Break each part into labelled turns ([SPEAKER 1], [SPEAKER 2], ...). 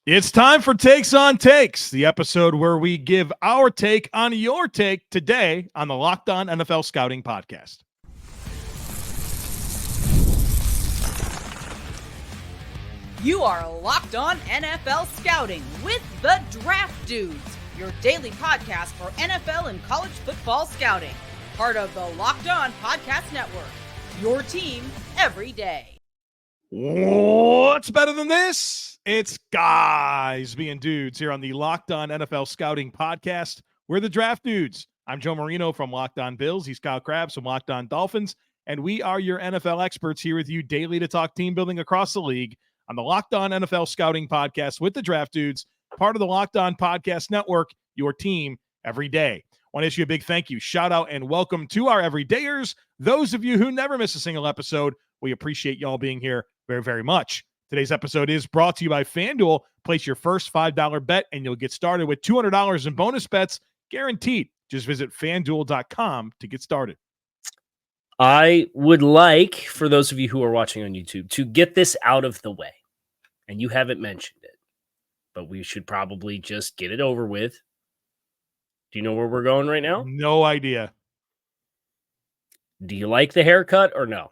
[SPEAKER 1] It's time for Takes on Takes, the episode where we give our take on your take today on the Locked On NFL Scouting Podcast.
[SPEAKER 2] You are Locked On NFL Scouting with the Draft Dudes, your daily podcast for NFL and college football scouting. Part of the Locked On Podcast Network, your team every day.
[SPEAKER 1] What's better than this? It's guys being dudes here on the Locked On NFL Scouting Podcast. We're the Draft Dudes. I'm Joe Marino from Locked On Bills. He's Kyle Crabbs from Locked On Dolphins. And we are your NFL experts here with you daily to talk team building across the league on the Locked On NFL Scouting Podcast with the Draft Dudes, part of the Locked On Podcast Network, your team every day. I want to issue a big thank you, shout out, and welcome to our everydayers. Those of you who never miss a single episode, we appreciate y'all being here very, very much. Today's episode is brought to you by FanDuel. Place your first $5 bet, and you'll get started with $200 in bonus bets, guaranteed. Just visit FanDuel.com to get started.
[SPEAKER 3] I would like, for those of you who are watching on YouTube, to get this out of the way. And you haven't mentioned it, but we should probably just get it over with. Do you know where we're going right now?
[SPEAKER 1] No idea.
[SPEAKER 3] Do you like the haircut or no?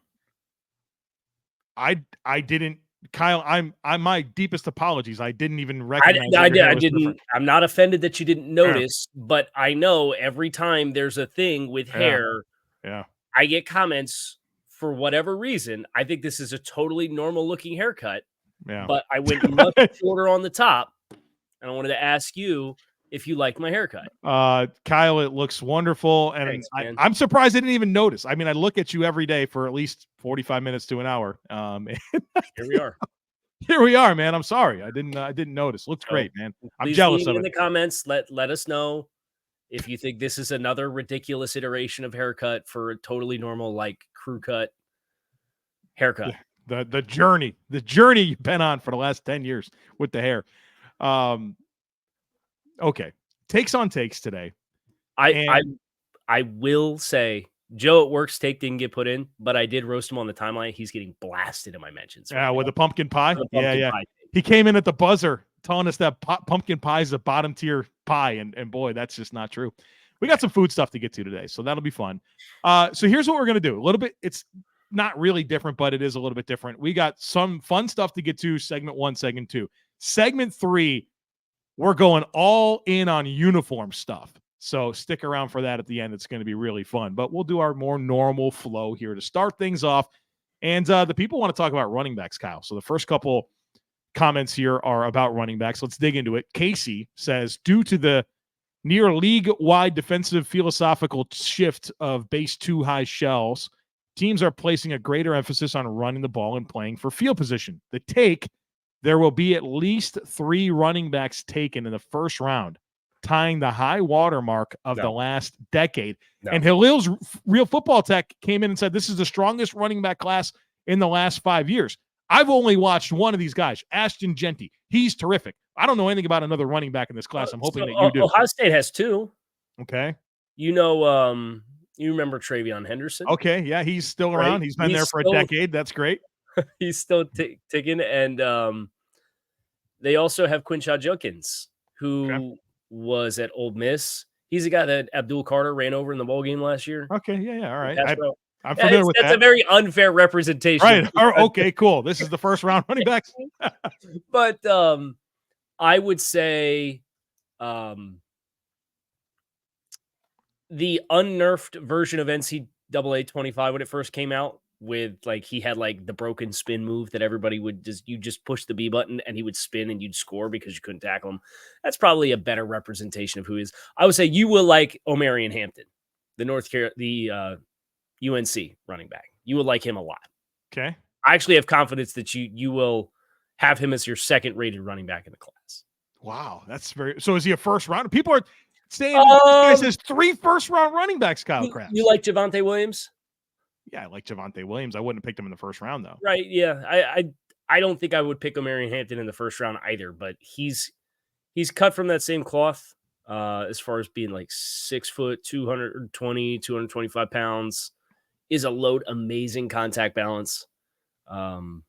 [SPEAKER 1] I didn't. Kyle, I'm my deepest apologies. I didn't even recognize.
[SPEAKER 3] I didn't. Different. I'm not offended that you didn't notice, but I know every time there's a thing with hair, I get comments for whatever reason. I think this is a totally normal looking haircut, but I went much shorter on the top, and I wanted to ask you if you like my haircut.
[SPEAKER 1] Kyle, it looks wonderful, and thanks, I'm surprised I didn't even notice. I mean, I look at you every day for at least 45 minutes to an hour.
[SPEAKER 3] Here we are.
[SPEAKER 1] Here we are, man. I'm sorry. I didn't notice. Looks great, man. I'm jealous of it.
[SPEAKER 3] In the comments, let us know if you think this is another ridiculous iteration of haircut for a totally normal, like, crew cut haircut.
[SPEAKER 1] The journey you've been on for the last 10 years with the hair. Okay. Takes on takes today.
[SPEAKER 3] I will say Joe at work's take didn't get put in, but I did roast him on the timeline. He's getting blasted in my mentions.
[SPEAKER 1] Yeah, with the pumpkin pie. Pie. He came in at the buzzer telling us that pumpkin pie is a bottom tier pie. And boy, that's just not true. We got some food stuff to get to today, so that'll be fun. So here's what we're going to do. A little bit, it's not really different, but it is a little bit different. We got some fun stuff to get to, segment 1, segment 2. Segment 3, we're going all in on uniform stuff. So stick around for that at the end. It's going to be really fun. But we'll do our more normal flow here to start things off. And the people want to talk about running backs, Kyle. So the first couple comments here are about running backs. Let's dig into it. Casey says, due to the near league-wide defensive philosophical shift of base 2 high shells, teams are placing a greater emphasis on running the ball and playing for field position. The take, there will be at least 3 running backs taken in the first round, tying the high water mark of the last decade. And Halil's Real Football Tech came in and said, this is the strongest running back class in the last 5 years. I've only watched one of these guys, Ashton Genty. He's terrific. I don't know anything about another running back in this class. I'm hoping that you do.
[SPEAKER 3] Ohio State has 2.
[SPEAKER 1] Okay.
[SPEAKER 3] You know, you remember Travion Henderson?
[SPEAKER 1] Okay, yeah, he's still around. Right? He's been there for a decade. That's great.
[SPEAKER 3] He's still ticking. And they also have Quinshad Judkins, who was at Ole Miss. He's the guy that Abdul Carter ran over in the bowl game last year.
[SPEAKER 1] Okay, yeah, all right. I'm
[SPEAKER 3] familiar with that. That's a very unfair representation.
[SPEAKER 1] Right. Okay, cool. This is the first round running backs.
[SPEAKER 3] But I would say the unnerfed version of NCAA 25 when it first came out, with like he had like the broken spin move that everybody would just push the B button and he would spin and you'd score because you couldn't tackle him. That's probably a better representation of who he is. I would say you will like Omarion Hampton, the UNC running back. You will like him a lot.
[SPEAKER 1] Okay.
[SPEAKER 3] I actually have confidence that you will have him as your second rated running back in the class.
[SPEAKER 1] Wow. That's so is he a first round? People are saying this guy says 3 first round running backs, Kyle Crabbs.
[SPEAKER 3] You like Javonte Williams?
[SPEAKER 1] Yeah, I like Javonte Williams. I wouldn't have picked him in the first round, though.
[SPEAKER 3] Right, yeah. I don't think I would pick Omarion Hampton in the first round either, but he's cut from that same cloth as far as being like 6 foot, 220, 225 pounds, is a load, amazing contact balance. And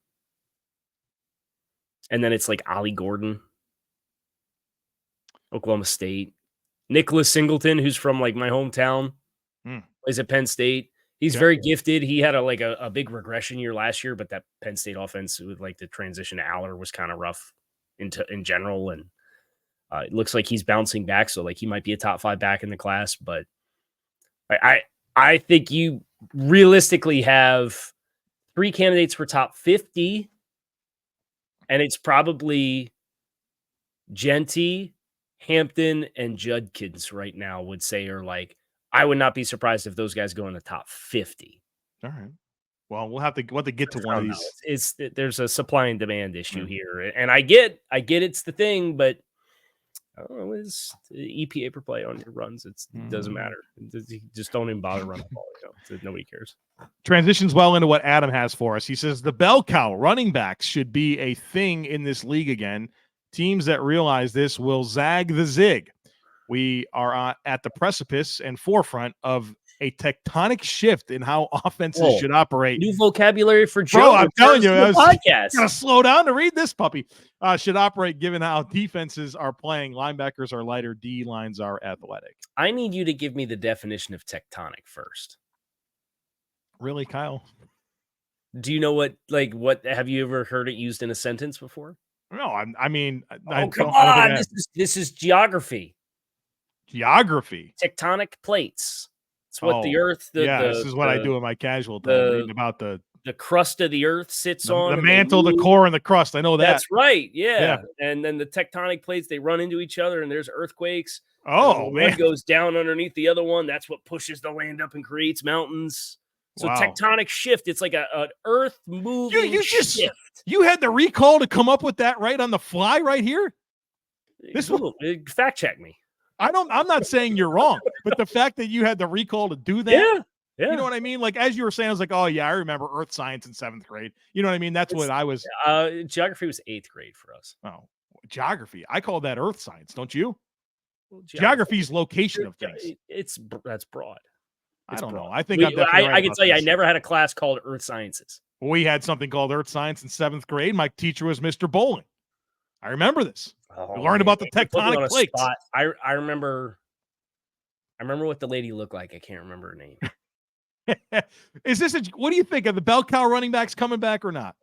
[SPEAKER 3] then it's like Ollie Gordon Oklahoma State. Nicholas Singleton, who's from like my hometown, plays at Penn State. He's very gifted. He had a big regression year last year, but that Penn State offense with like the transition to Aller was kind of rough in general. And it looks like he's bouncing back. So like he might be a top 5 back in the class, but I think you realistically have 3 candidates for top 50, and it's probably Genty, Hampton, and Judkins right now would say are like, I would not be surprised if those guys go in the top 50.
[SPEAKER 1] All right. Well, we'll have to get to one of these.
[SPEAKER 3] There's a supply and demand issue here, and I get it's the thing, but I don't know, is EPA per play on your runs? It doesn't matter. Just don't even bother running the ball. Nobody cares.
[SPEAKER 1] Transitions well into what Adam has for us. He says the Bellcow running backs should be a thing in this league again. Teams that realize this will zag the zig. We are at the precipice and forefront of a tectonic shift in how offenses should operate.
[SPEAKER 3] New vocabulary for Joe.
[SPEAKER 1] Bro, I'm telling you,
[SPEAKER 3] podcast.
[SPEAKER 1] Gotta slow down to read this puppy. Should operate given how defenses are playing. Linebackers are lighter. D lines are athletic.
[SPEAKER 3] I need you to give me the definition of tectonic first.
[SPEAKER 1] Really, Kyle?
[SPEAKER 3] Do you know what have you ever heard it used in a sentence before?
[SPEAKER 1] No, I mean,
[SPEAKER 3] come on. This is geography.
[SPEAKER 1] Geography.
[SPEAKER 3] Tectonic plates. It's what the earth.
[SPEAKER 1] This is what I do in my casual time, reading about the
[SPEAKER 3] crust of the earth sits on.
[SPEAKER 1] The mantle, the core, and the crust. I know that.
[SPEAKER 3] That's right. Yeah. And then the tectonic plates, they run into each other, and there's earthquakes.
[SPEAKER 1] Oh, man.
[SPEAKER 3] One goes down underneath the other one. That's what pushes the land up and creates mountains. So tectonic shift, it's like an earth moving shift.
[SPEAKER 1] You had the recall to come up with that right on the fly right here?
[SPEAKER 3] Fact check me.
[SPEAKER 1] I'm not saying you're wrong, but the fact that you had the recall to do that,
[SPEAKER 3] you
[SPEAKER 1] know what I mean? Like, as you were saying, I was like, oh, yeah, I remember earth science in 7th grade. You know what I mean? That's what I was.
[SPEAKER 3] Geography was 8th grade for us.
[SPEAKER 1] Oh, geography. I call that earth science, don't you?
[SPEAKER 3] Well,
[SPEAKER 1] geography's location of things.
[SPEAKER 3] That's broad.
[SPEAKER 1] I don't know. I think
[SPEAKER 3] I can tell you, I never had a class called Earth Sciences.
[SPEAKER 1] We had something called Earth Science in 7th grade. My teacher was Mr. Bowling. I remember this. We learned about the tectonic plates.
[SPEAKER 3] I remember what the lady looked like. I can't remember her name.
[SPEAKER 1] What do you think? Are the Bellcow running backs coming back or not?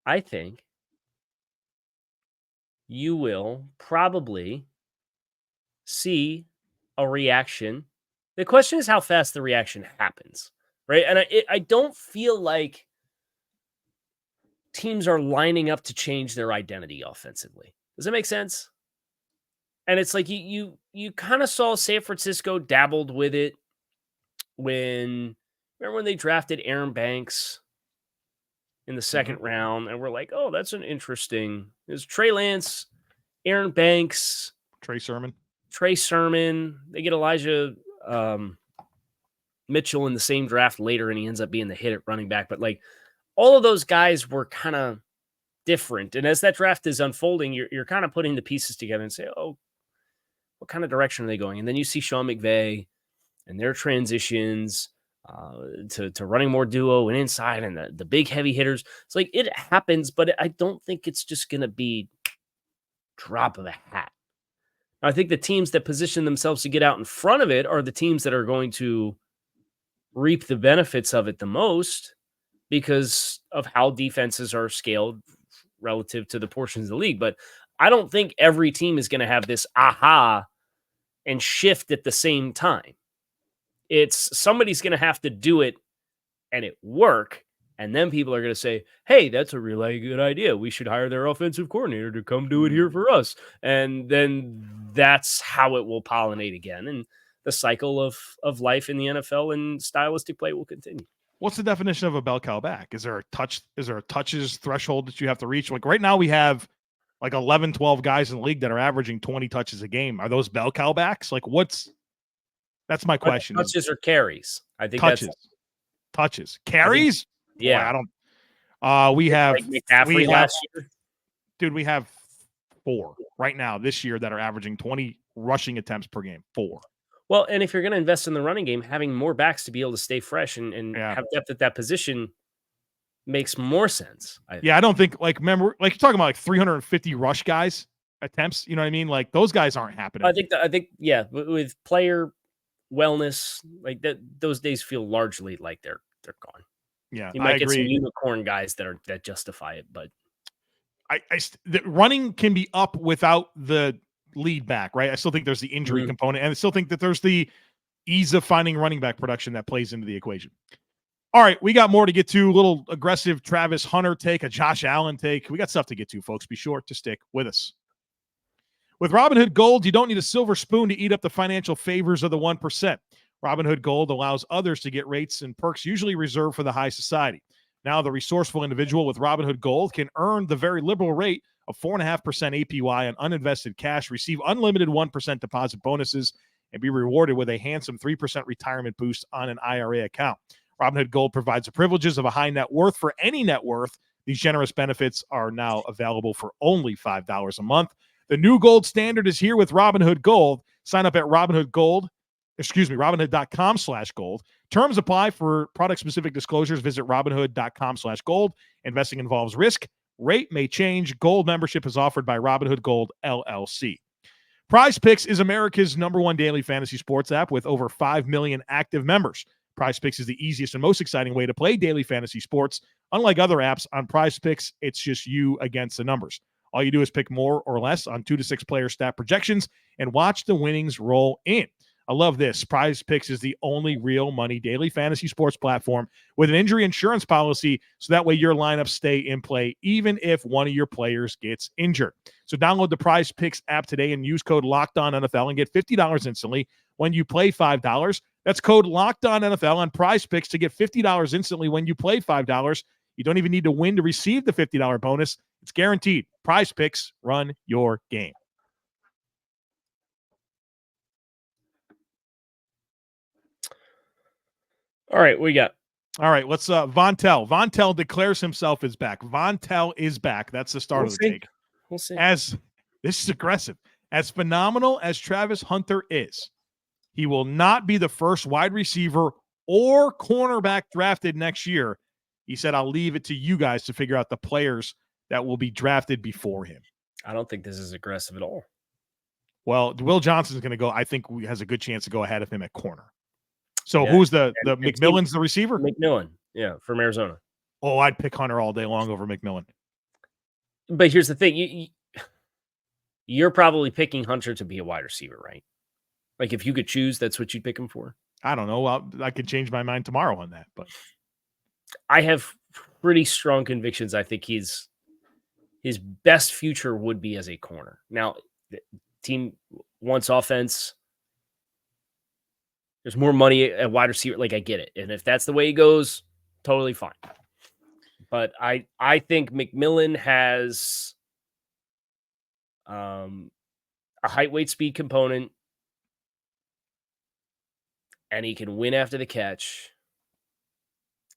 [SPEAKER 3] I think you will probably see a reaction. The question is how fast the reaction happens, right? And I don't feel like teams are lining up to change their identity offensively. Does that make sense? And it's like you kind of saw San Francisco dabbled with it remember when they drafted Aaron Banks in the second round, and we're like, oh, that's an interesting. There's Trey Lance, Aaron Banks,
[SPEAKER 1] Trey Sermon.
[SPEAKER 3] They get Elijah Mitchell in the same draft later, and he ends up being the hit at running back. But like all of those guys were kind of different. And as that draft is unfolding, you're kind of putting the pieces together and say, oh, what kind of direction are they going? And then you see Sean McVay and their transitions to running more duo and inside and the big heavy hitters. It's like it happens, but I don't think it's just going to be drop of a hat. I think the teams that position themselves to get out in front of it are the teams that are going to reap the benefits of it the most because of how defenses are scaled relative to the portions of the league. But I don't think every team is going to have this aha and shift at the same time. It's somebody's going to have to do it and it work. And then people are going to say, hey, that's a really good idea. We should hire their offensive coordinator to come do it here for us. And then that's how it will pollinate again. And the cycle of life in the NFL and stylistic play will continue.
[SPEAKER 1] What's the definition of a Bellcow back? Is there a touches threshold that you have to reach? Like right now we have like 11, 12 guys in the league that are averaging 20 touches a game. Are those Bellcow backs? Like that's my question.
[SPEAKER 3] Touches or carries? I think
[SPEAKER 1] touches. Carries?
[SPEAKER 3] Yeah.
[SPEAKER 1] Boy, I don't. We have
[SPEAKER 3] last year.
[SPEAKER 1] Dude, we have 4 right now this year that are averaging 20 rushing attempts per game. 4.
[SPEAKER 3] Well, and if you're going to invest in the running game, having more backs to be able to stay fresh and have depth at that position makes more sense.
[SPEAKER 1] I don't think remember you're talking about 350 rush guys. attempts. You know what I mean? Like those guys aren't happening.
[SPEAKER 3] I think, yeah, with player wellness, like that, those days feel largely like they're gone.
[SPEAKER 1] Yeah,
[SPEAKER 3] You
[SPEAKER 1] I
[SPEAKER 3] might get some
[SPEAKER 1] agree.
[SPEAKER 3] unicorn guys that justify it, but
[SPEAKER 1] the running can be up without the lead back, right? I still think there's the injury component, and I still think that there's the ease of finding running back production that plays into the equation. All right, we got more to get to. A little aggressive Travis Hunter take, a Josh Allen take. We got stuff to get to, folks. Be sure to stick with us. With Robinhood Gold, you don't need a silver spoon to eat up the financial favors of the 1%. Robinhood Gold allows others to get rates and perks usually reserved for the high society. Now, the resourceful individual with Robinhood Gold can earn the very liberal rate of 4.5% APY on uninvested cash, receive unlimited 1% deposit bonuses, and be rewarded with a handsome 3% retirement boost on an IRA account. Robinhood Gold provides the privileges of a high net worth for any net worth. These generous benefits are now available for only $5 a month. The new gold standard is here with Robinhood Gold. Sign up at Robinhood.com/gold. Terms apply. For product-specific disclosures, visit Robinhood.com/gold. Investing involves risk. Rate may change. Gold membership is offered by Robinhood Gold, LLC. PrizePicks is America's #1 daily fantasy sports app with over 5 million active members. PrizePicks is the easiest and most exciting way to play daily fantasy sports. Unlike other apps, on PrizePicks, it's just you against the numbers. All you do is pick more or less on 2 to 6 player stat projections and watch the winnings roll in. I love this. PrizePicks is the only real money daily fantasy sports platform with an injury insurance policy, so that way your lineups stay in play even if one of your players gets injured. So download the PrizePicks app today and use code LOCKEDONNFL and get $50 instantly when you play $5. That's code LOCKEDONNFL on PrizePicks to get $50 instantly when you play $5. You don't even need to win to receive the $50 bonus. It's guaranteed. PrizePicks, run your game.
[SPEAKER 3] all right, we got.
[SPEAKER 1] All right, let's Vontel. Vontel declares himself as back. Vontel is back. That's the start of the take.
[SPEAKER 3] We'll see.
[SPEAKER 1] As this is aggressive. As phenomenal as Travis Hunter is, he will not be the first wide receiver or cornerback drafted next year. He said, I'll leave it to you guys to figure out the players that will be drafted before him.
[SPEAKER 3] I don't think this is aggressive at all.
[SPEAKER 1] Well, Will Johnson's going to go. I think he has a good chance to go ahead of him at corner. So
[SPEAKER 3] Yeah.
[SPEAKER 1] who's the McMillan's the receiver?
[SPEAKER 3] McMillan, yeah, from Arizona.
[SPEAKER 1] Oh, I'd pick Hunter all day long over McMillan.
[SPEAKER 3] But here's the thing. You're probably picking Hunter to be a wide receiver, right? Like if you could choose, that's what you'd pick him for?
[SPEAKER 1] I don't know. I could change my mind tomorrow on that, but
[SPEAKER 3] I have pretty strong convictions. I think his best future would be as a corner. Now, the team wants offense. There's more money at wide receiver. Like, I get it. And if that's the way he goes, totally fine. But I think McMillan has a height, weight, speed component, and he can win after the catch.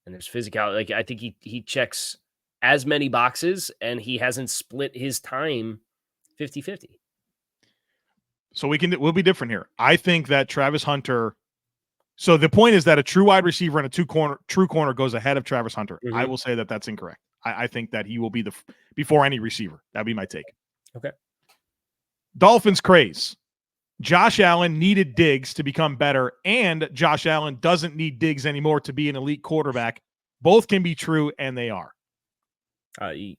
[SPEAKER 3] And there's physicality. Like, I think he checks as many boxes, and he hasn't split his time 50-50.
[SPEAKER 1] So we'll be different here. I think that Travis Hunter. So the point is that a true wide receiver and a true corner goes ahead of Travis Hunter.
[SPEAKER 3] Mm-hmm.
[SPEAKER 1] I will say that that's incorrect. I think that he will be before any receiver. That'd be my take.
[SPEAKER 3] Okay.
[SPEAKER 1] Dolphins craze. Josh Allen needed Diggs to become better, and Josh Allen doesn't need Diggs anymore to be an elite quarterback. Both can be true, and they are.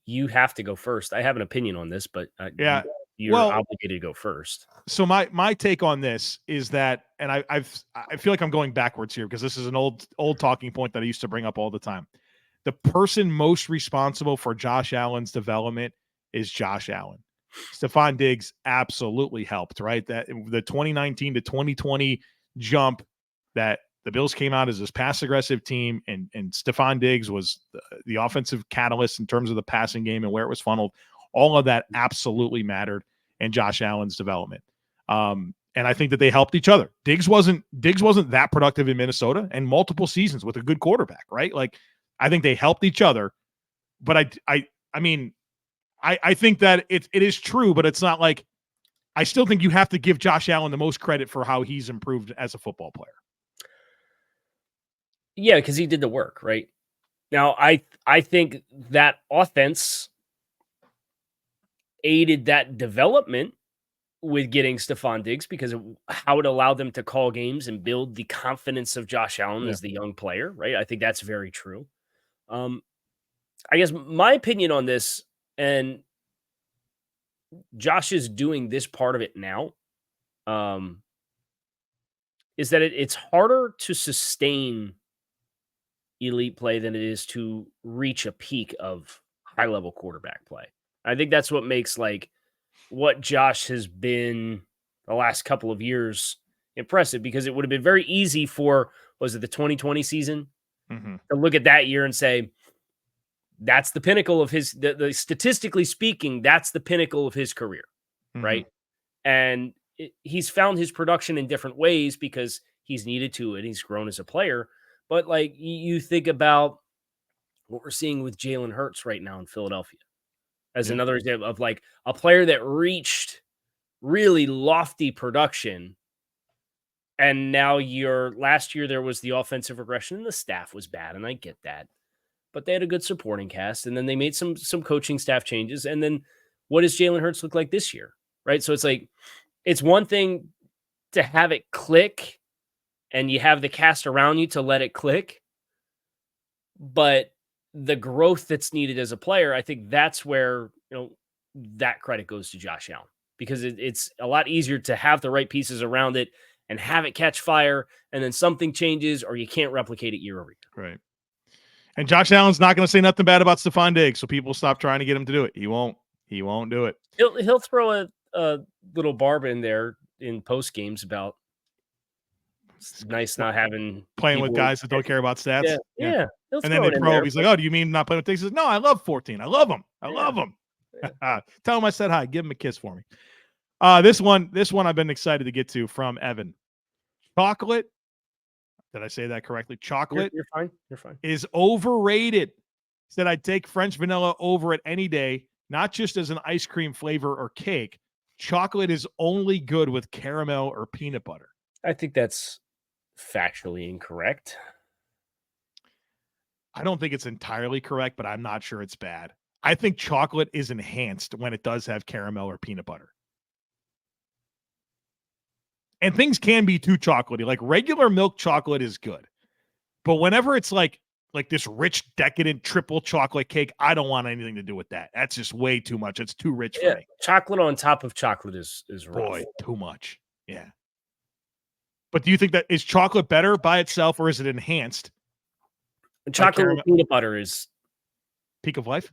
[SPEAKER 3] You have to go first. I have an opinion on this, but
[SPEAKER 1] yeah,
[SPEAKER 3] you're obligated to go first.
[SPEAKER 1] So my take on this is that, and I feel like I'm going backwards here because this is an old talking point that I used to bring up all the time. The person most responsible for Josh Allen's development is Josh Allen. Stefon Diggs absolutely helped, right? That the 2019 to 2020 jump that the Bills came out as this pass-aggressive team, and Stefon Diggs was the offensive catalyst in terms of the passing game and where it was funneled. All of that absolutely mattered in Josh Allen's development. And I think that they helped each other. Diggs wasn't that productive in Minnesota and multiple seasons with a good quarterback, right? Like, I think they helped each other. But I mean, I think that it is true, but it's not like I still think you have to give Josh Allen the most credit for how he's improved as a football player.
[SPEAKER 3] Yeah, because he did the work, right? Now, I think that offense aided that development with getting Stefon Diggs because of how it allowed them to call games and build the confidence of Josh Allen as the young player, right? I think that's very true. I guess my opinion on this, and Josh is doing this part of it now, is that it's harder to sustain elite play than it is to reach a peak of high-level quarterback play. I think that's what makes what Josh has been the last couple of years impressive, because it would have been very easy for, was it the 2020 season, to look at that year and say, that's the pinnacle of his, statistically speaking, that's the pinnacle of his career, right? And he's found his production in different ways because he's needed to, and he's grown as a player. But you think about what we're seeing with Jalen Hurts right now in Philadelphia as another example of a player that reached really lofty production. And now last year there was the offensive regression and the staff was bad. And I get that, but they had a good supporting cast, and then they made some coaching staff changes. And then what does Jalen Hurts look like this year? Right. So it's one thing to have it click and you have the cast around you to let it click, but the growth that's needed as a player, I think that's where, that credit goes to Josh Allen, because it's a lot easier to have the right pieces around it and have it catch fire, and then something changes or you can't replicate it year over year.
[SPEAKER 1] Right. And Josh Allen's not going to say nothing bad about Stefon Diggs, so people stop trying to get him to do it. He won't do it.
[SPEAKER 3] He'll throw a little barb in there in post games about it's nice not having
[SPEAKER 1] playing with guys that don't care about stats.
[SPEAKER 3] Yeah.
[SPEAKER 1] And then they probe. He's like, "Oh, do you mean not playing with Diggs?" He says, "No, I love 14. I love him. I love him." Yeah. Tell him I said hi. Give him a kiss for me. This one I've been excited to get to from Evan. Chocolate. Did I say that correctly? Chocolate.
[SPEAKER 3] You're fine. You're fine.
[SPEAKER 1] Is overrated. He said, "I'd take French vanilla over it any day, not just as an ice cream flavor or cake. Chocolate is only good with caramel or peanut butter."
[SPEAKER 3] I think that's factually incorrect.
[SPEAKER 1] I don't think it's entirely correct, but I'm not sure it's bad. I think chocolate is enhanced when it does have caramel or peanut butter. And things can be too chocolatey. Like regular milk chocolate is good. But whenever it's like this rich, decadent triple chocolate cake, I don't want anything to do with that. That's just way too much. It's too rich for me.
[SPEAKER 3] Chocolate on top of chocolate is rough.
[SPEAKER 1] Boy, too much. Yeah. But do you think that is chocolate better by itself, or is it enhanced?
[SPEAKER 3] Chocolate and peanut butter is
[SPEAKER 1] peak of life?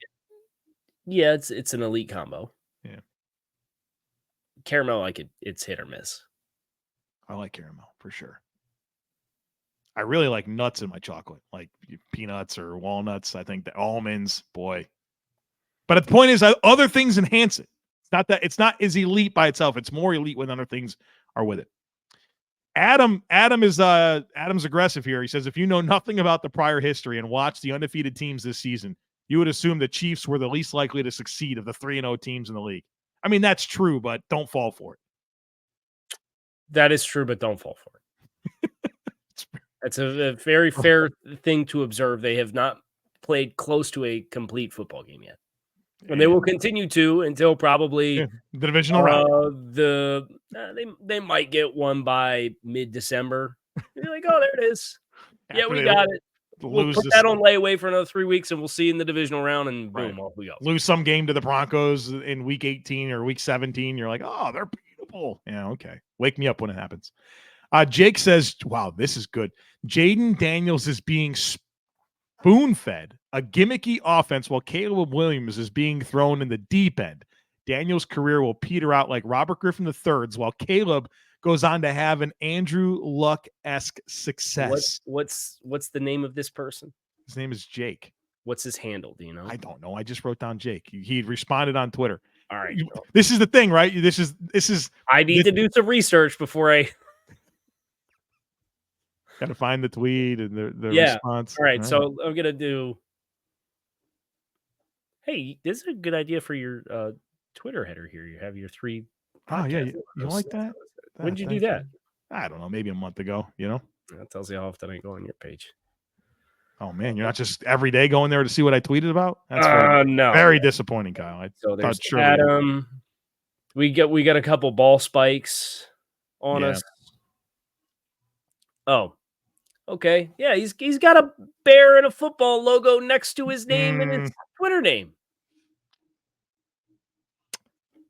[SPEAKER 3] Yeah, it's an elite combo.
[SPEAKER 1] Yeah.
[SPEAKER 3] Caramel, it's hit or miss.
[SPEAKER 1] I like caramel for sure. I really like nuts in my chocolate, like peanuts or walnuts. I think the almonds, boy. But the point is, other things enhance it. It's not as elite by itself. It's more elite when other things are with it. Adam's aggressive here. He says, if you know nothing about the prior history and watch the undefeated teams this season, you would assume the Chiefs were the least likely to succeed of the 3-0 teams in the league. I mean, that's true, but don't fall for it.
[SPEAKER 3] That is true, but don't fall for it. That's a very fair thing to observe. They have not played close to a complete football game yet. And they will continue to until probably
[SPEAKER 1] the divisional round.
[SPEAKER 3] They might get one by mid-December. You're like, oh, there it is. Yeah, we got it. We'll put that on layaway for another 3 weeks, and we'll see you in the divisional round, and boom, off we go.
[SPEAKER 1] Lose some game to the Broncos in week 18 or week 17. You're like, oh, they're beautiful. Yeah, okay. Wake me up when it happens. Jake says, wow, this is good. Jayden Daniels is being spoon-fed a gimmicky offense while Caleb Williams is being thrown in the deep end. Daniels' career will peter out like Robert Griffin III's, while Caleb goes on to have an Andrew Luck-esque success.
[SPEAKER 3] What's the name of this person?
[SPEAKER 1] His name is Jake.
[SPEAKER 3] What's his handle? Do you know?
[SPEAKER 1] I don't know. I just wrote down Jake. He responded on Twitter.
[SPEAKER 3] All right.
[SPEAKER 1] This is the thing, right? This is.
[SPEAKER 3] I need to do some research before I.
[SPEAKER 1] Got to find the tweet and the response.
[SPEAKER 3] All right. So I'm gonna do. Hey, this is a good idea for your Twitter header here. You have your 3.
[SPEAKER 1] Oh yeah, you like that?
[SPEAKER 3] When did you do that?
[SPEAKER 1] I don't know. Maybe a month ago. You know.
[SPEAKER 3] That tells you how often I go on your page.
[SPEAKER 1] Oh man, you're not just every day going there to see what I tweeted about? That's
[SPEAKER 3] No.
[SPEAKER 1] very disappointing, Kyle.
[SPEAKER 3] So there's Adam. We got a couple ball spikes on us. Oh, okay. Yeah, he's got a bear and a football logo next to his name and his Twitter name.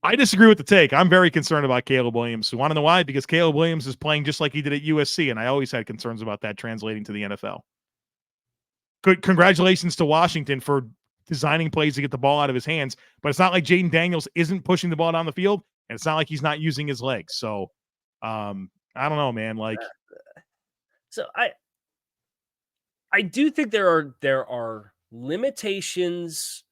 [SPEAKER 1] I disagree with the take. I'm very concerned about Caleb Williams. You want to know why? Because Caleb Williams is playing just like he did at USC, and I always had concerns about that translating to the NFL. Good. Congratulations to Washington for designing plays to get the ball out of his hands, but it's not like Jayden Daniels isn't pushing the ball down the field, and it's not like he's not using his legs. So, I don't know, man.
[SPEAKER 3] So I do think there are limitations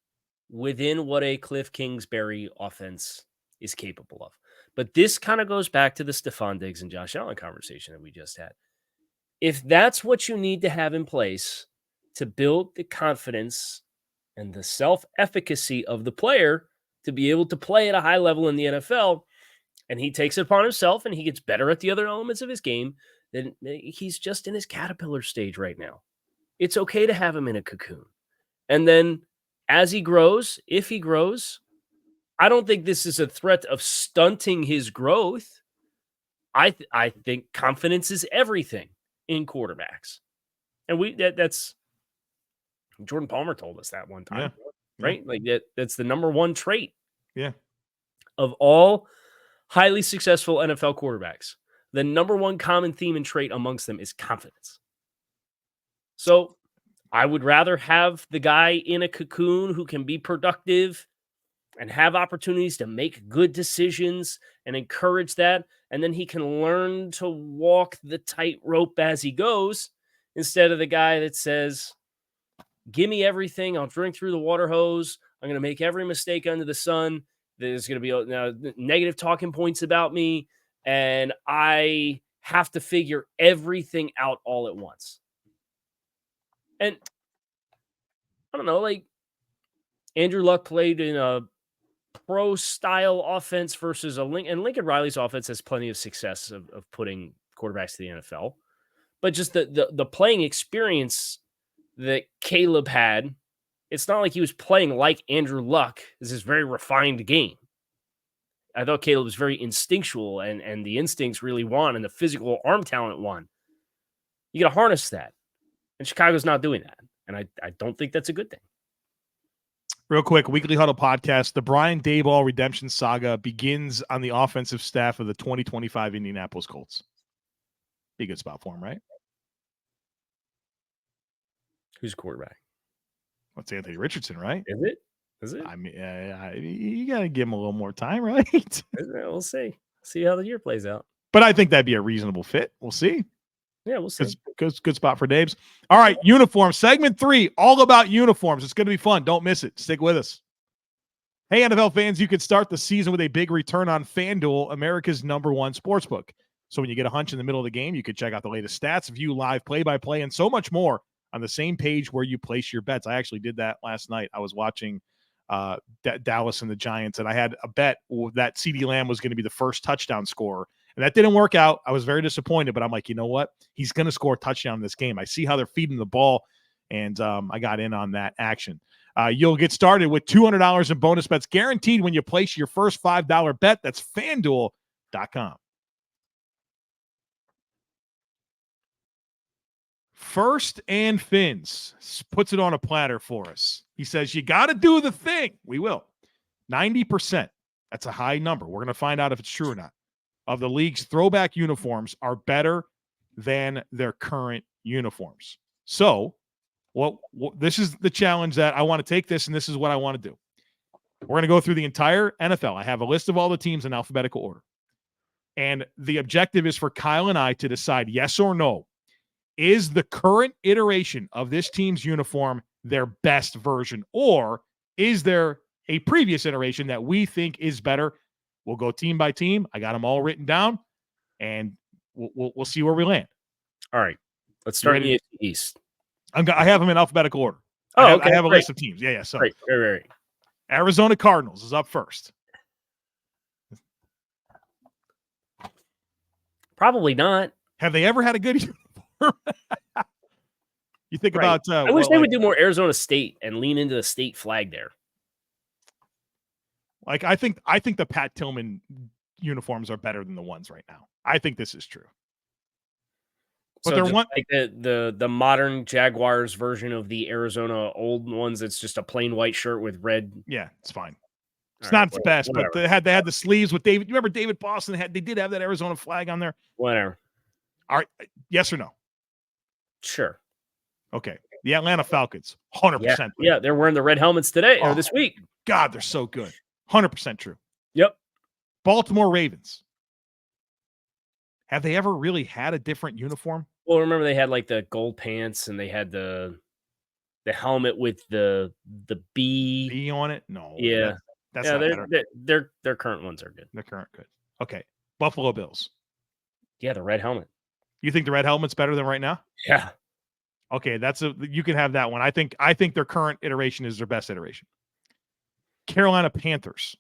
[SPEAKER 3] within what a Cliff Kingsbury offense is capable of. But this kind of goes back to the Stefon Diggs and Josh Allen conversation that we just had. If that's what you need to have in place to build the confidence and the self-efficacy of the player to be able to play at a high level in the NFL, and he takes it upon himself and he gets better at the other elements of his game, then he's just in his caterpillar stage right now. It's okay to have him in a cocoon. And then as he grows, if he grows, I don't think this is a threat of stunting his growth. I think confidence is everything in quarterbacks. And that's Jordan Palmer told us that one time, right? Yeah. Like that's the number one trait.
[SPEAKER 1] Yeah.
[SPEAKER 3] Of all highly successful NFL quarterbacks, the number one common theme and trait amongst them is confidence. So I would rather have the guy in a cocoon who can be productive and have opportunities to make good decisions and encourage that. And then he can learn to walk the tightrope as he goes, instead of the guy that says, give me everything. I'll drink through the water hose. I'm going to make every mistake under the sun. There's going to be negative talking points about me. And I have to figure everything out all at once. And I don't know, like Andrew Luck played in a pro-style offense versus and Lincoln Riley's offense has plenty of success of putting quarterbacks to the NFL. But just the playing experience that Caleb had, it's not like he was playing like Andrew Luck. This is a very refined game. I thought Caleb was very instinctual and the instincts really won and the physical arm talent won. You got to harness that. And Chicago's not doing that. And I don't think that's a good thing.
[SPEAKER 1] Real quick, Weekly Huddle podcast. The Brian Daboll redemption saga begins on the offensive staff of the 2025 Indianapolis Colts. Be a good spot for him, right?
[SPEAKER 3] Who's quarterback?
[SPEAKER 1] What's Anthony Richardson, right?
[SPEAKER 3] Is it?
[SPEAKER 1] I mean, you got to give him a little more time, right?
[SPEAKER 3] We'll see. See how the year plays out.
[SPEAKER 1] But I think that'd be a reasonable fit. We'll see.
[SPEAKER 3] Yeah, we'll see.
[SPEAKER 1] Good spot for Dave's. All right, uniform. Segment 3, all about uniforms. It's going to be fun. Don't miss it. Stick with us. Hey, NFL fans, you could start the season with a big return on FanDuel, America's #1 sportsbook. So when you get a hunch in the middle of the game, you could check out the latest stats, view live play-by-play, and so much more on the same page where you place your bets. I actually did that last night. I was watching Dallas and the Giants, and I had a bet that CeeDee Lamb was going to be the first touchdown scorer. And that didn't work out. I was very disappointed, but I'm like, you know what? He's going to score a touchdown in this game. I see how they're feeding the ball, and I got in on that action. You'll get started with $200 in bonus bets guaranteed when you place your first $5 bet. That's FanDuel.com. First and Fins puts it on a platter for us. He says, you got to do the thing. We will. 90%. That's a high number. We're going to find out if it's true or not. Of the league's throwback uniforms are better than their current uniforms. So, this is the challenge that I want to take this, and this is what I want to do. We're going to go through the entire NFL. I have a list of all the teams in alphabetical order. And the objective is for Kyle and I to decide yes or no. Is the current iteration of this team's uniform their best version, or is there a previous iteration that we think is better? We'll go team by team. I got them all written down, and we'll see where we land.
[SPEAKER 3] All right. Let's start in the East.
[SPEAKER 1] I have them in alphabetical order.
[SPEAKER 3] Okay.
[SPEAKER 1] I have a list of teams. Yeah. So,
[SPEAKER 3] right.
[SPEAKER 1] Arizona Cardinals is up first. Probably not. Have they ever had a good uniform? You think about.
[SPEAKER 3] I wish they would do more Arizona State and lean into the state flag there.
[SPEAKER 1] Like I think the Pat Tillman uniforms are better than the ones right now. I think this is true. But
[SPEAKER 3] So
[SPEAKER 1] they're
[SPEAKER 3] just like the modern Jaguars version of the Arizona old ones. It's just a plain white shirt with red.
[SPEAKER 1] Yeah, it's fine. It's not its best,
[SPEAKER 3] whatever.
[SPEAKER 1] but they had the sleeves with David. You remember David Boston they did have that Arizona flag on there.
[SPEAKER 3] Whatever.
[SPEAKER 1] All right, yes or no?
[SPEAKER 3] Sure.
[SPEAKER 1] Okay. The Atlanta Falcons, 100%.
[SPEAKER 3] Yeah, they're wearing the red helmets today or this week.
[SPEAKER 1] God, they're so good. 100% true.
[SPEAKER 3] Yep.
[SPEAKER 1] Baltimore Ravens. Have they ever really had a different uniform?
[SPEAKER 3] Well, remember they had like the gold pants and they had the helmet with the B
[SPEAKER 1] on it. No,
[SPEAKER 3] yeah,
[SPEAKER 1] that's not better.
[SPEAKER 3] Their current ones are good.
[SPEAKER 1] Their current good. Okay, Buffalo Bills.
[SPEAKER 3] Yeah, the red helmet.
[SPEAKER 1] You think the red helmet's better than right now?
[SPEAKER 3] Yeah.
[SPEAKER 1] Okay, you can have that one. I think their current iteration is their best iteration. Carolina Panthers.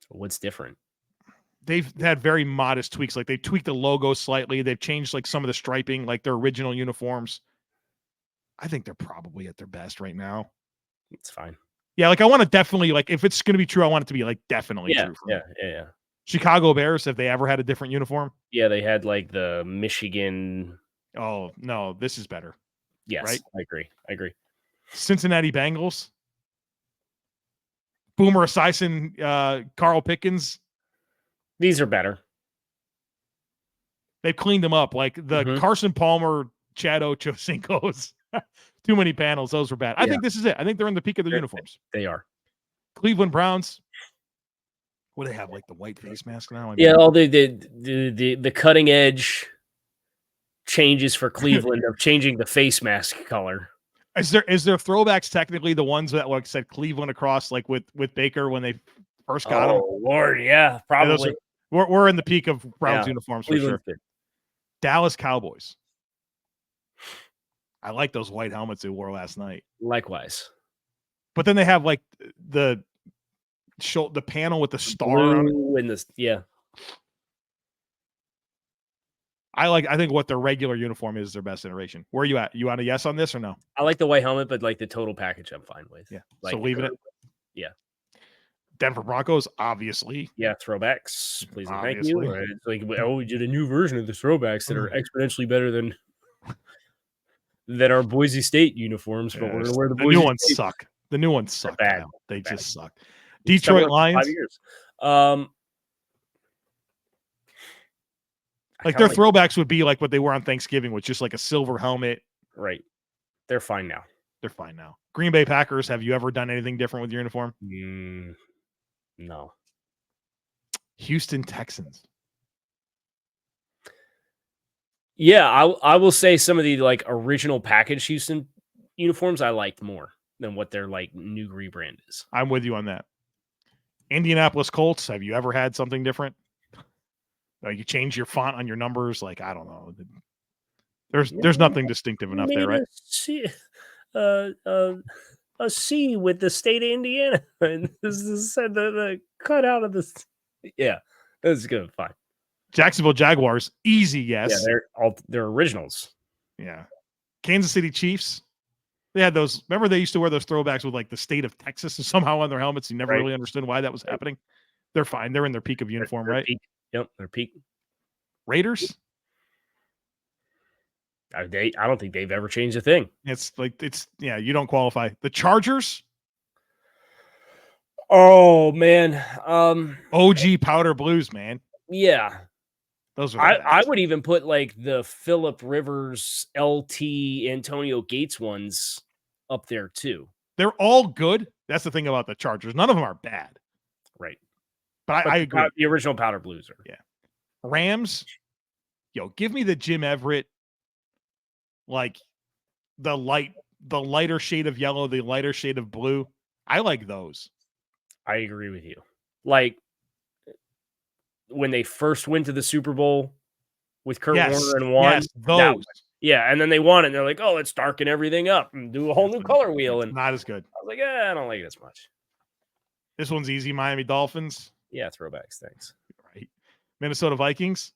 [SPEAKER 3] What's different?
[SPEAKER 1] They've had very modest tweaks. Like they tweaked the logo slightly. They've changed like some of the striping, like their original uniforms. I think they're probably at their best right now.
[SPEAKER 3] It's fine.
[SPEAKER 1] Yeah, like I want to definitely like if it's going to be true, I want it to be like definitely true.
[SPEAKER 3] Yeah.
[SPEAKER 1] Chicago Bears, have they ever had a different uniform?
[SPEAKER 3] Yeah, they had like the Michigan.
[SPEAKER 1] Oh no, this is better.
[SPEAKER 3] Yes,
[SPEAKER 1] right?
[SPEAKER 3] I agree.
[SPEAKER 1] Cincinnati Bengals. Boomer Esiason, Carl Pickens.
[SPEAKER 3] These are better.
[SPEAKER 1] They've cleaned them up. Like the Carson Palmer, Chad Ochocinco's. Too many panels. Those were bad. I think this is it. I think they're in the peak of their uniforms.
[SPEAKER 3] They are.
[SPEAKER 1] Cleveland Browns. What do they have? Like the white face mask now?
[SPEAKER 3] All the cutting edge changes for Cleveland of changing the face mask color.
[SPEAKER 1] Is there throwbacks technically the ones that like said Cleveland across like with Baker when they first got him?
[SPEAKER 3] Oh Lord, yeah, probably.
[SPEAKER 1] We're in the peak of Browns uniforms for
[SPEAKER 3] Cleveland's
[SPEAKER 1] sure.
[SPEAKER 3] good.
[SPEAKER 1] Dallas Cowboys. I like those white helmets they wore last night.
[SPEAKER 3] Likewise.
[SPEAKER 1] But then they have like the panel with the star on it.
[SPEAKER 3] And this,
[SPEAKER 1] I think what their regular uniform is their best iteration. Where are you at? You on a yes on this or no?
[SPEAKER 3] I like the white helmet, but like the total package, I'm fine with.
[SPEAKER 1] Yeah.
[SPEAKER 3] Like,
[SPEAKER 1] so leaving it.
[SPEAKER 3] Yeah.
[SPEAKER 1] Denver Broncos, obviously.
[SPEAKER 3] Yeah, throwbacks. Please and thank
[SPEAKER 1] Obviously.
[SPEAKER 3] you. It's like, we did a new version of the throwbacks that are exponentially better than our Boise State uniforms, but we're gonna wear the
[SPEAKER 1] new ones suck. The new ones suck.
[SPEAKER 3] Bad.
[SPEAKER 1] They just suck. Detroit Lions.
[SPEAKER 3] 5 years.
[SPEAKER 1] Like their throwbacks would be like what they were on Thanksgiving, with just like a silver helmet.
[SPEAKER 3] Right. They're fine now.
[SPEAKER 1] Green Bay Packers. Have you ever done anything different with your uniform?
[SPEAKER 3] No.
[SPEAKER 1] Houston Texans.
[SPEAKER 3] Yeah, I will say some of the like original package Houston uniforms I liked more than what their like new rebrand is.
[SPEAKER 1] I'm with you on that. Indianapolis Colts. Have you ever had something different? You change your font on your numbers. Like, I don't know. There's nothing distinctive enough there, right?
[SPEAKER 3] A C with the state of Indiana. And this is the cut out of this. Yeah, that's good. Fine.
[SPEAKER 1] Jacksonville Jaguars. Easy, yes.
[SPEAKER 3] Yeah, they're originals.
[SPEAKER 1] Yeah. Kansas City Chiefs. They had those. Remember, they used to wear those throwbacks with like the state of Texas somehow on their helmets. You never really understood why that was happening. They're fine. They're in their peak of uniform, right?
[SPEAKER 3] Peak. Yep, they're peak.
[SPEAKER 1] Raiders.
[SPEAKER 3] I don't think they've ever changed a thing.
[SPEAKER 1] You don't qualify. The Chargers.
[SPEAKER 3] Oh man.
[SPEAKER 1] OG powder blues, man.
[SPEAKER 3] Yeah.
[SPEAKER 1] Those are
[SPEAKER 3] I would even put like the Phillip Rivers LT Antonio Gates ones up there too.
[SPEAKER 1] They're all good. That's the thing about the Chargers. None of them are bad.
[SPEAKER 3] Right.
[SPEAKER 1] But I agree.
[SPEAKER 3] The original powder blues are.
[SPEAKER 1] Yeah. Rams. Give me the Jim Everett, like the lighter shade of yellow, the lighter shade of blue. I like those.
[SPEAKER 3] I agree with you. Like when they first went to the Super Bowl with Kurt Warner and won.
[SPEAKER 1] Yes, those.
[SPEAKER 3] And then they won it. And they're like, oh, let's darken everything up and do a whole new color wheel. And
[SPEAKER 1] not as good.
[SPEAKER 3] I was like, I don't like it as much.
[SPEAKER 1] This one's easy. Miami Dolphins.
[SPEAKER 3] Yeah, throwbacks. Thanks.
[SPEAKER 1] Right. Minnesota Vikings.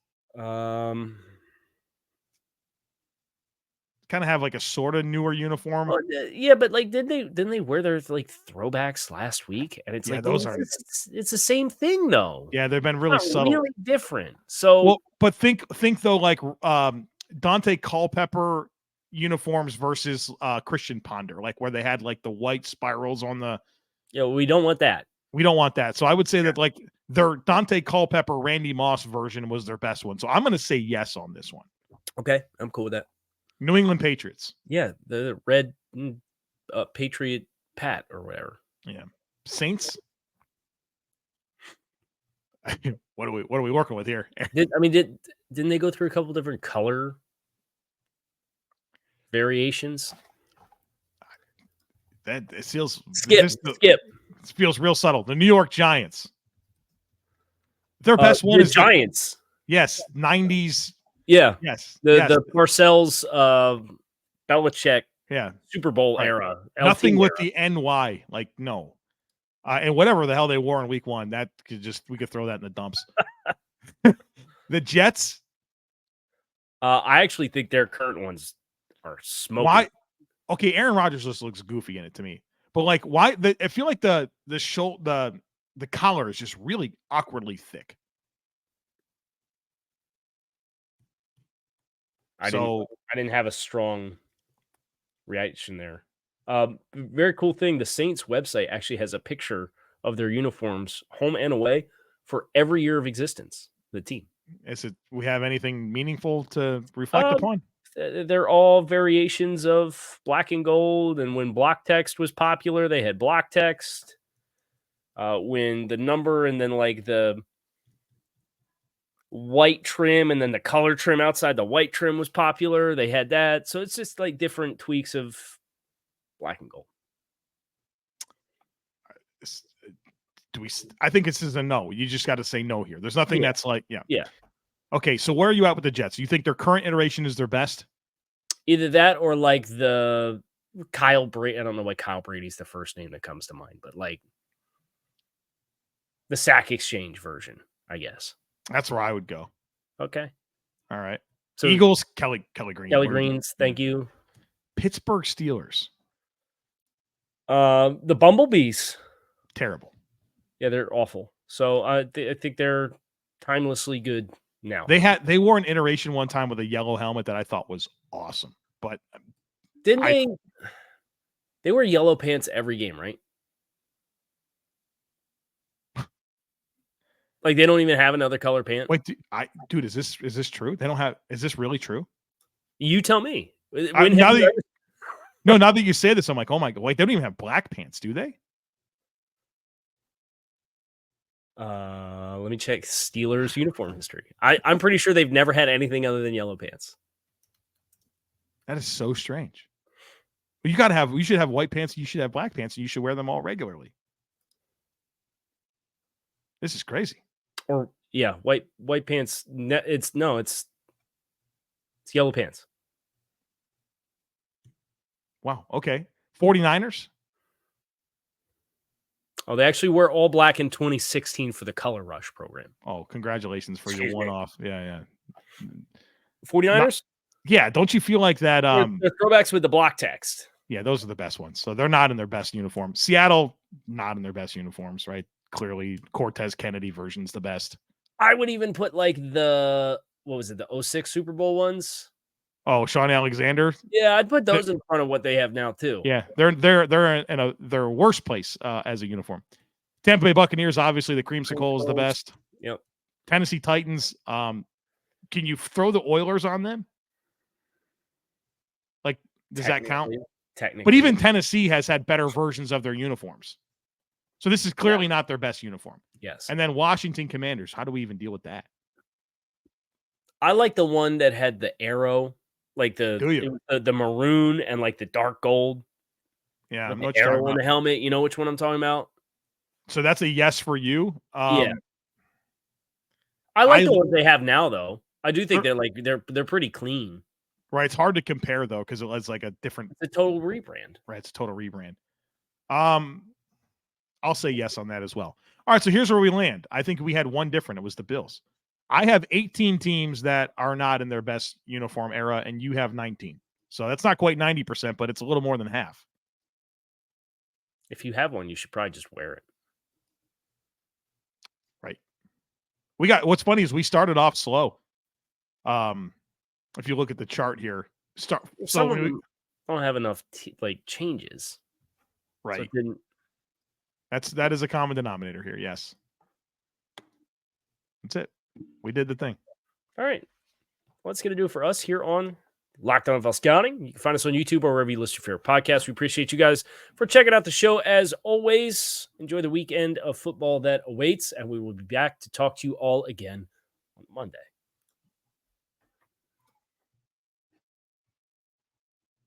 [SPEAKER 1] kind of have like a sort of newer uniform.
[SPEAKER 3] Well, yeah, but like, didn't they wear their like throwbacks last week? And it's like,
[SPEAKER 1] those
[SPEAKER 3] well,
[SPEAKER 1] are.
[SPEAKER 3] It's the same thing though.
[SPEAKER 1] Yeah, they've been really
[SPEAKER 3] Not
[SPEAKER 1] subtle.
[SPEAKER 3] really different. So,
[SPEAKER 1] well, but think though, like Dante Culpepper uniforms versus Christian Ponder, like where they had like the white spirals on the.
[SPEAKER 3] Yeah, we don't want that.
[SPEAKER 1] We don't want that. So I would say that like their Dante Culpepper, Randy Moss version was their best one. So I'm going to say yes on this one.
[SPEAKER 3] Okay, I'm cool with that.
[SPEAKER 1] New England Patriots.
[SPEAKER 3] Yeah, the red Patriot Pat or whatever.
[SPEAKER 1] Yeah, Saints. What are we working with here?
[SPEAKER 3] Didn't they go through a couple different color variations?
[SPEAKER 1] That it feels
[SPEAKER 3] skip.
[SPEAKER 1] It feels real subtle. The New York Giants. Their best one is
[SPEAKER 3] Giants.
[SPEAKER 1] Yes, 90s.
[SPEAKER 3] Yeah.
[SPEAKER 1] Yes.
[SPEAKER 3] The Parcells Belichick Super Bowl era.
[SPEAKER 1] Nothing with
[SPEAKER 3] era.
[SPEAKER 1] the NY. Like, no. And whatever the hell they wore in week 1, that we could throw that in the dumps. The Jets.
[SPEAKER 3] I actually think their current ones are smoking.
[SPEAKER 1] Why? Okay, Aaron Rodgers just looks goofy in it to me. But like, why? I feel like the collar is just really awkwardly thick.
[SPEAKER 3] I didn't have a strong reaction there. Very cool thing. The Saints website actually has a picture of their uniforms, home and away, for every year of existence. The team.
[SPEAKER 1] We have anything meaningful to reflect upon?
[SPEAKER 3] They're all variations of black and gold. And when block text was popular, they had block text. When the number and then like the white trim and then the color trim outside the white trim was popular, they had that. So it's just like different tweaks of black and gold.
[SPEAKER 1] I think this is a no. You just got to say no here. There's nothing that's like,
[SPEAKER 3] yeah.
[SPEAKER 1] Okay, so where are you at with the Jets? You think their current iteration is their best?
[SPEAKER 3] Either that or like the Kyle Brady. I don't know why Kyle Brady's the first name that comes to mind, but like the sack exchange version, I guess.
[SPEAKER 1] That's where I would go.
[SPEAKER 3] Okay.
[SPEAKER 1] All right.
[SPEAKER 3] So
[SPEAKER 1] Eagles, Kelly Green.
[SPEAKER 3] Kelly Greens, thank you.
[SPEAKER 1] Pittsburgh Steelers.
[SPEAKER 3] The Bumblebees.
[SPEAKER 1] Terrible.
[SPEAKER 3] Yeah, they're awful. So I think they're timelessly good now.
[SPEAKER 1] They wore an iteration one time with a yellow helmet that I thought was awesome. But
[SPEAKER 3] didn't they wear yellow pants every game, right? Like they don't even have another color pant.
[SPEAKER 1] Wait, dude, is this true? They don't have. Is this really true?
[SPEAKER 3] You tell me.
[SPEAKER 1] Now that you say this, I'm like, oh my god! Wait, they don't even have black pants, do they?
[SPEAKER 3] Let me check Steelers uniform history. I'm pretty sure they've never had anything other than yellow pants.
[SPEAKER 1] That is so strange. You should have white pants. You should have black pants, and you should wear them all regularly. This is crazy.
[SPEAKER 3] Or yeah, white pants. It's yellow pants.
[SPEAKER 1] Wow. Okay. 49ers.
[SPEAKER 3] Oh, they actually were all black in 2016 for the Color Rush program.
[SPEAKER 1] Oh, congratulations for your one-off. Yeah.
[SPEAKER 3] 49ers?
[SPEAKER 1] Yeah, don't you feel like that?
[SPEAKER 3] The throwbacks with the block text.
[SPEAKER 1] Yeah, those are the best ones. So they're not in their best uniform. Seattle, not in their best uniforms, right? Clearly, Cortez Kennedy version's the best.
[SPEAKER 3] I would even put like the 06 Super Bowl ones?
[SPEAKER 1] Oh, Sean Alexander.
[SPEAKER 3] Yeah, I'd put those in front of what they have now too.
[SPEAKER 1] Yeah, they're in their worst place as a uniform. Tampa Bay Buccaneers, obviously the creamsicle is the best.
[SPEAKER 3] Yep.
[SPEAKER 1] Tennessee Titans. Can you throw the Oilers on them? Like, does that count?
[SPEAKER 3] Technically,
[SPEAKER 1] but even Tennessee has had better versions of their uniforms. So this is clearly not their best uniform.
[SPEAKER 3] Yes.
[SPEAKER 1] And then Washington Commanders. How do we even deal with that?
[SPEAKER 3] I like the one that had the arrow. Like the maroon and like the dark gold.
[SPEAKER 1] Yeah,
[SPEAKER 3] I'm the arrow on the helmet. You know which one I'm talking about?
[SPEAKER 1] So that's a yes for you.
[SPEAKER 3] Yeah. I like the ones they have now, though. I do think they're pretty clean.
[SPEAKER 1] Right. It's hard to compare though, because it was like a different.
[SPEAKER 3] It's a total rebrand.
[SPEAKER 1] Right. It's a total rebrand. I'll say yes on that as well. All right. So here's where we land. I think we had one different. It was the Bills. I have 18 teams that are not in their best uniform era, and you have 19. So that's not quite 90%, but it's a little more than half.
[SPEAKER 3] If you have one, you should probably just wear it.
[SPEAKER 1] Right. What's funny is we started off slow. If you look at the chart here,
[SPEAKER 3] Some of them don't have enough changes.
[SPEAKER 1] Right.
[SPEAKER 3] So
[SPEAKER 1] that is a common denominator here. Yes. That's it. We did the thing.
[SPEAKER 3] All right. Well, that's going to do it for us here on Locked On NFL Scouting. You can find us on YouTube or wherever you listen to your favorite podcast. We appreciate you guys for checking out the show. As always, enjoy the weekend of football that awaits, and we will be back to talk to you all again on Monday.